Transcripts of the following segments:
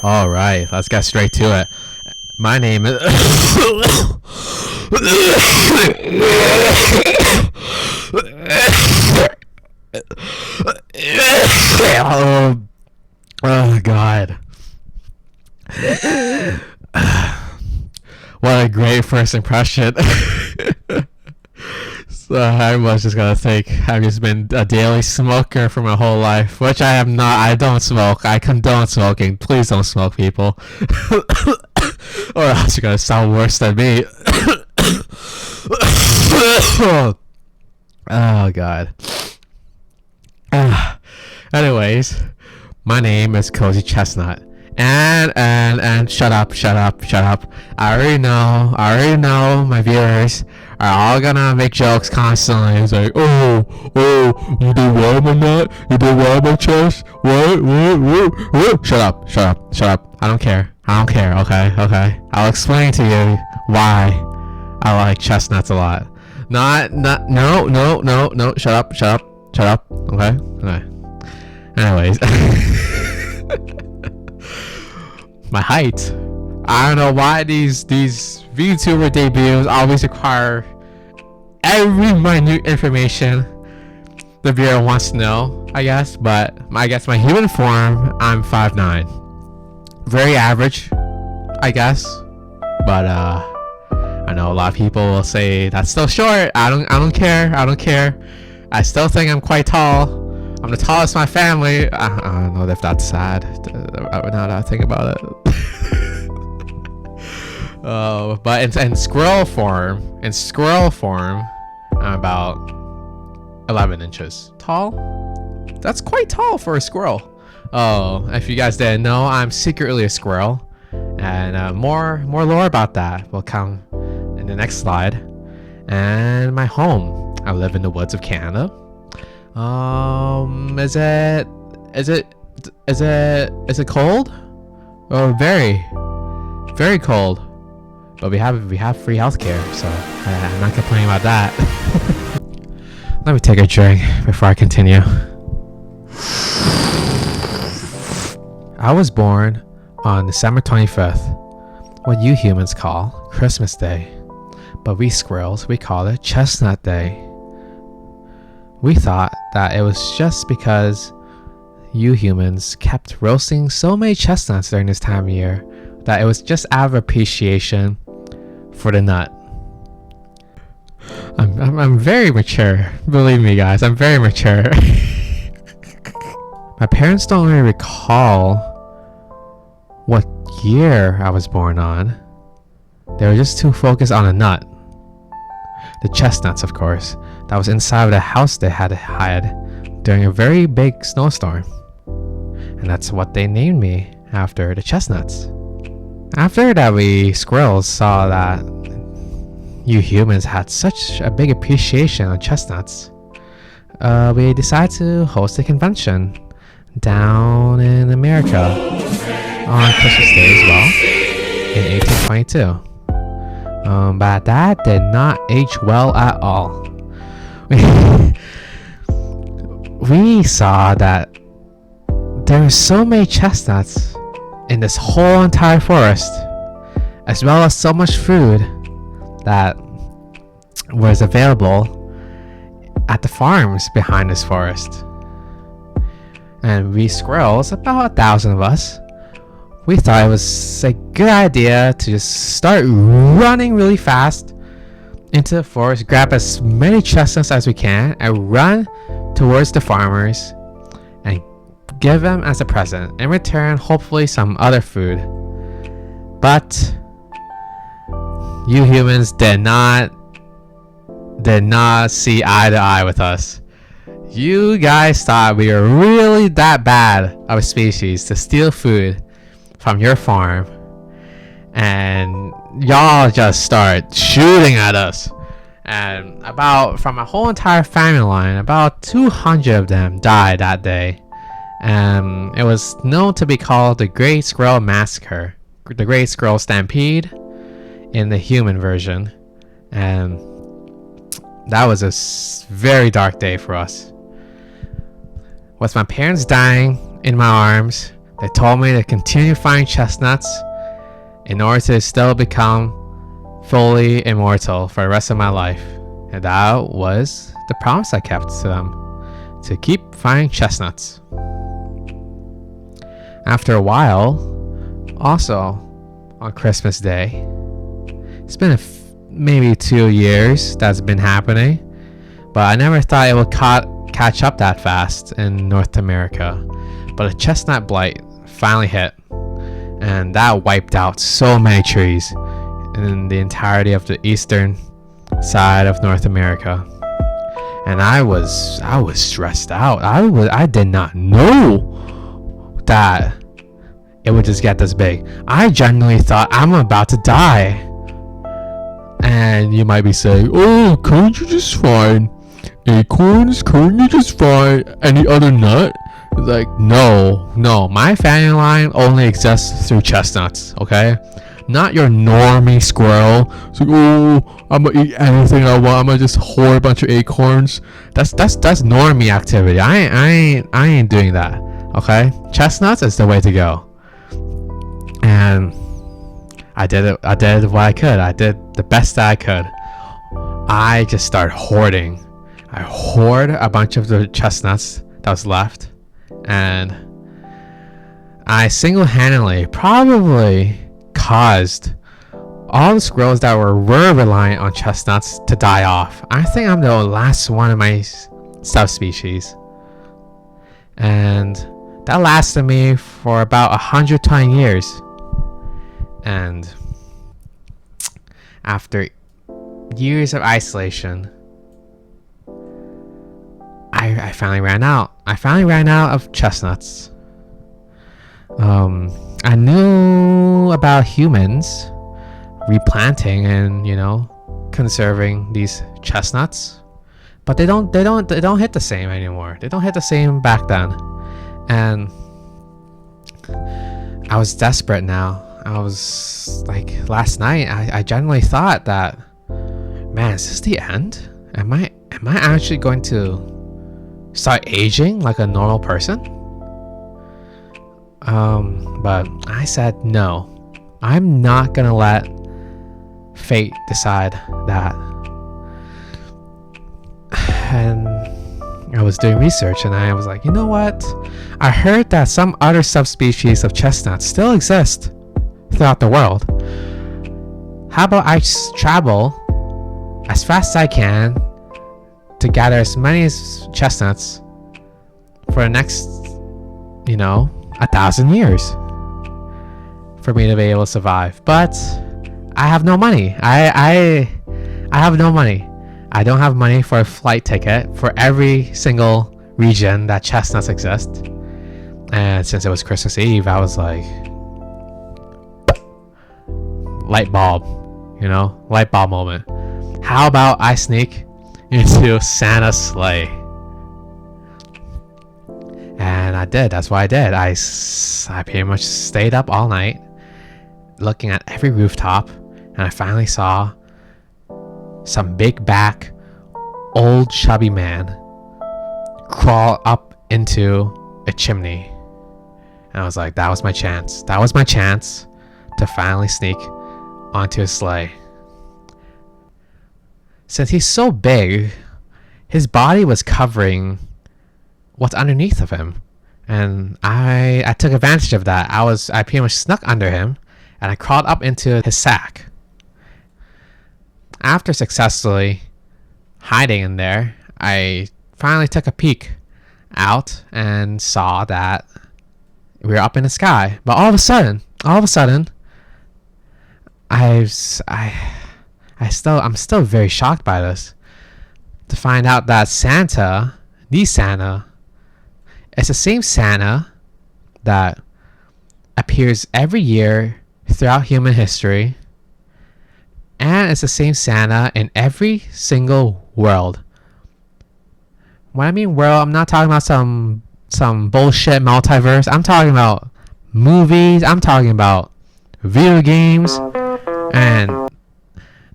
All right, let's get straight to it. My name is. oh, oh God! What a great first impression. So I was just gonna think I've just been a daily smoker for my whole life, which I am not. I don't smoke. I condone smoking. Please don't smoke, people, or else you're gonna sound worse than me. Oh God. Anyways, my name is CozyChestnut. And shut up. I already know my viewers are all gonna make jokes constantly. It's like, oh, you do what on my nut? You do what on my chest? What? Shut up. I don't care, okay? I'll explain to you why I like chestnuts a lot. No, shut up, okay. Anyways. My height. I don't know why these VTuber debuts always require every minute information the viewer wants to know, I guess. But I guess my human form, I'm 5'9". Very average, I guess. But I know a lot of people will say that's still short. I don't care. I still think I'm quite tall. I'm the tallest in my family. I don't know if that's sad. Now that I think about it. But in squirrel form, I'm about 11 inches tall. That's quite tall for a squirrel. Oh, if you guys didn't know, I'm secretly a squirrel, and more lore about that will come in the next slide. And my home. I live in the woods of Canada. Is it cold? Oh, very cold. But we have free healthcare, so I'm not complaining about that. Let me take a drink before I continue. I was born on December 25th, what you humans call Christmas Day, but we squirrels, we call it Chestnut Day. We thought that it was just because you humans kept roasting so many chestnuts during this time of year that it was just out of appreciation for the nut. I'm very mature. Believe me, guys, I'm very mature. My parents don't really recall what year I was born on. They were just too focused on the nut. The chestnuts, of course, that was inside of the house they had during a very big snowstorm. And that's what they named me after, the chestnuts. After that, we squirrels saw that you humans had such a big appreciation on chestnuts. We decided to host a convention down in America on Christmas Day as well in 1822. But that did not age well at all. We saw that there were so many chestnuts in this whole entire forest, as well as so much food that was available at the farms behind this forest. And we squirrels, about 1,000 of us, we thought it was a good idea to just start running really fast into the forest, grab as many chestnuts as we can, and run towards the farmers and give them as a present. In return, hopefully some other food. But you humans did not see eye to eye with us. You guys thought we were really that bad of a species to steal food from your farm, and y'all just start shooting at us. And from a whole entire family line, about 200 of them died that day. And it was known to be called the Great Squirrel Massacre, the Great Squirrel Stampede in the human version. And that was a very dark day for us. With my parents dying in my arms, They told me to continue finding chestnuts in order to still become fully immortal for the rest of my life. And that was the promise I kept to them, to keep finding chestnuts. After a while, also on Christmas Day, it's been maybe 2 years that's been happening, but I never thought it would catch up that fast in North America. But a chestnut blight finally hit, and that wiped out so many trees in the entirety of the eastern side of North America. And I was stressed out. I did not know that it would just get this big. I genuinely thought I'm about to die. And you might be saying, oh, couldn't you just find acorns? Couldn't you just find any other nut? Like, no, my family line only exists through chestnuts, okay? Not your normie squirrel. It's like, oh, I'm gonna eat anything I want. I'm gonna just hoard a bunch of acorns. That's normie activity. I ain't doing that, okay? Chestnuts is the way to go. And I did it. I did what I could. I did the best that I could. I just started hoarding. I hoard a bunch of the chestnuts that was left, and I single-handedly probably caused all the squirrels that were reliant on chestnuts to die off. I think I'm the last one of my subspecies, and that lasted me for about 120 years. And after years of isolation, I finally ran out. I finally ran out of chestnuts. I knew about humans replanting and, you know, conserving these chestnuts, but they don't hit the same anymore. They don't hit the same back then. And I was desperate now. I was like, last night I genuinely thought that, man, is this the end? Am I actually going to start aging like a normal person? But I said no. I'm not gonna let fate decide that. And I was doing research, and I was like, you know what? I heard that some other subspecies of chestnuts still exist throughout the world. How about I travel as fast as I can to gather as many chestnuts for the next, 1,000 years for me to be able to survive. But I have no money. I have no money. I don't have money for a flight ticket for every single region that chestnuts exist. And since it was Christmas Eve, I was like, light bulb moment. How about I sneak into Santa's sleigh? And I did. That's what I did. I pretty much stayed up all night looking at every rooftop, and I finally saw some big back, old chubby man crawl up into a chimney. And I was like, that was my chance. That was my chance to finally sneak onto his sleigh. Since he's so big, his body was covering what's underneath of him, and I took advantage of that. I pretty much snuck under him, and I crawled up into his sack. After successfully hiding in there, I finally took a peek out and saw that we were up in the sky. But all of a sudden, I'm still very shocked by this, to find out that Santa, it's the same Santa that appears every year throughout human history, and it's the same Santa in every single world. When I mean world, I'm not talking about some bullshit multiverse. I'm talking about movies. I'm talking about video games. And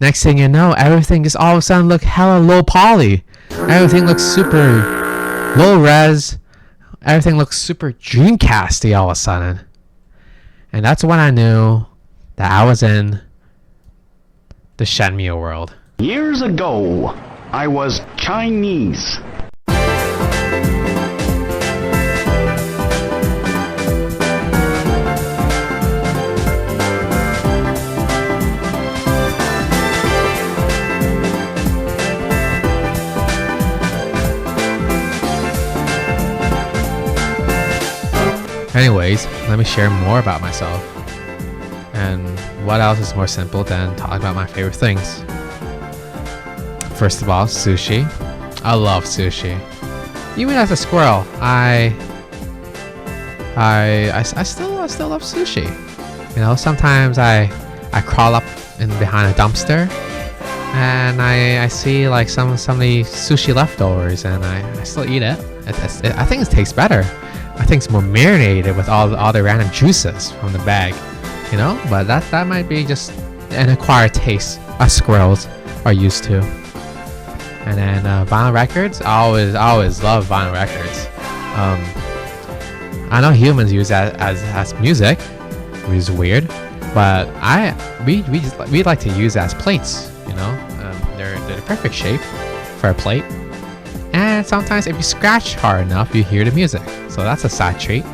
next thing you know, everything just all of a sudden look hella low poly. Everything looks super low res, everything looks super Dreamcasty all of a sudden. And that's when I knew that I was in the Shenmue world. Years ago, I was Chinese. Anyways, let me share more about myself. And what else is more simple than talking about my favorite things? First of all, sushi. I love sushi. Even as a squirrel, I still love sushi. You know, sometimes I crawl up in behind a dumpster and I see like some of the sushi leftovers and I still eat it. I think it tastes better. I think it's more marinated with all the random juices from the bag, you know. But that might be just an acquired taste us squirrels are used to. And then vinyl records, I always love vinyl records. I know humans use that as music, which is weird, but we like to use it as plates. You know, they're the perfect shape for a plate. And sometimes if you scratch hard enough, you hear the music. So that's a side treat.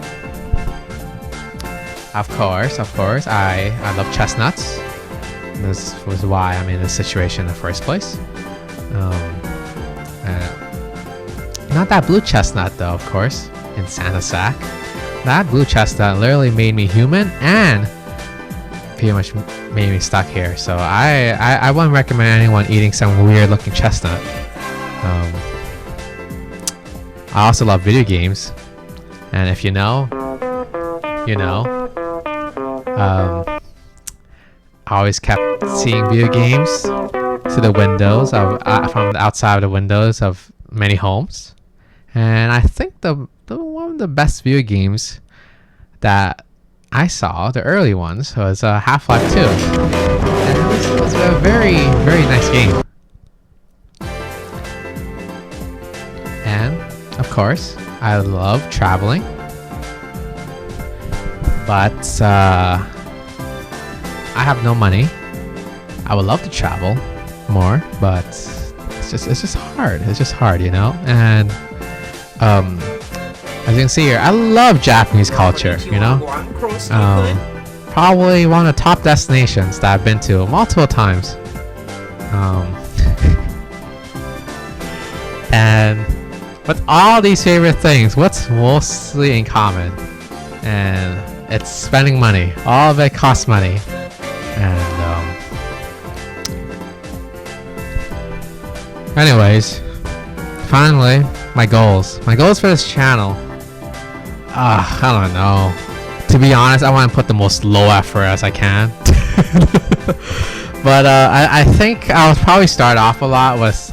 Of course, I love chestnuts. This was why I'm in this situation in the first place. Not that blue chestnut though, of course, in Santa Sack. That blue chestnut literally made me human and pretty much made me stuck here. So I wouldn't recommend anyone eating some weird looking chestnut. I also love video games, and if you know, you know. I always kept seeing video games to the windows of from the outside of the windows of many homes, and I think the one of the best video games that I saw, the early ones, was Half-Life 2, and it was a very nice game. And of course, I love traveling, but I have no money. I would love to travel more, but it's just hard. It's just hard, you know. And as you can see here, I love Japanese culture. You know, probably one of the top destinations that I've been to multiple times. And with all these favorite things, what's mostly in common? And it's spending money. All of it costs money. And anyways, finally, my goals for this channel. I don't know. To be honest, I want to put the most low effort as I can. But I think I'll probably start off a lot with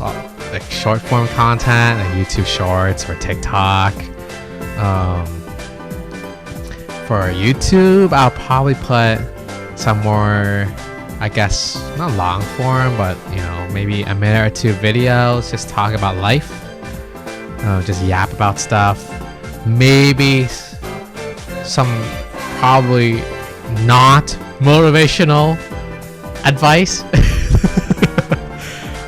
like short form content, like YouTube Shorts or TikTok. For YouTube, I'll probably put some more, I guess, not long form, but you know, maybe a minute or two videos, just talk about life, just yap about stuff. Maybe some probably not motivational advice.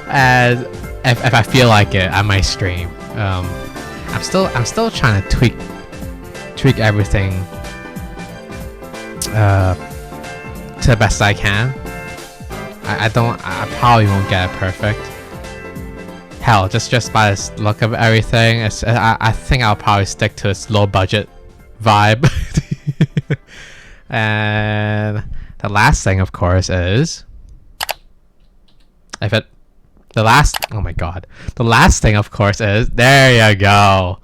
As if I feel like it, I might stream. I'm still trying to tweak everything to the best I can. I probably won't get it perfect. Hell, just by the look of everything, I think I'll probably stick to this low budget vibe. And the last thing, of course, is the last thing, of course, is there you go.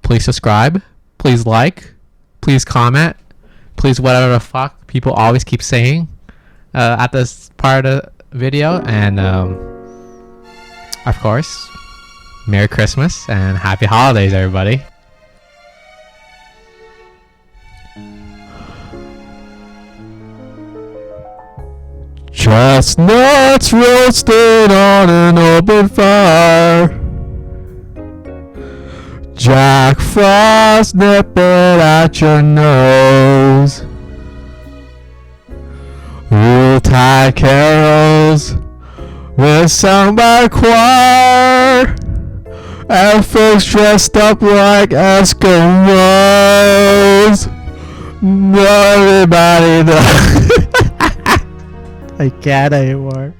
Please subscribe, please like, please comment, please whatever the fuck people always keep saying at this part of the video. And of course, Merry Christmas and Happy Holidays, everybody. Chestnuts roasted on an open fire. Jack Frost nipping at your nose. Yuletide carols were sung by choir, and folks dressed up like Eskimos. Everybody knows. I can't anymore.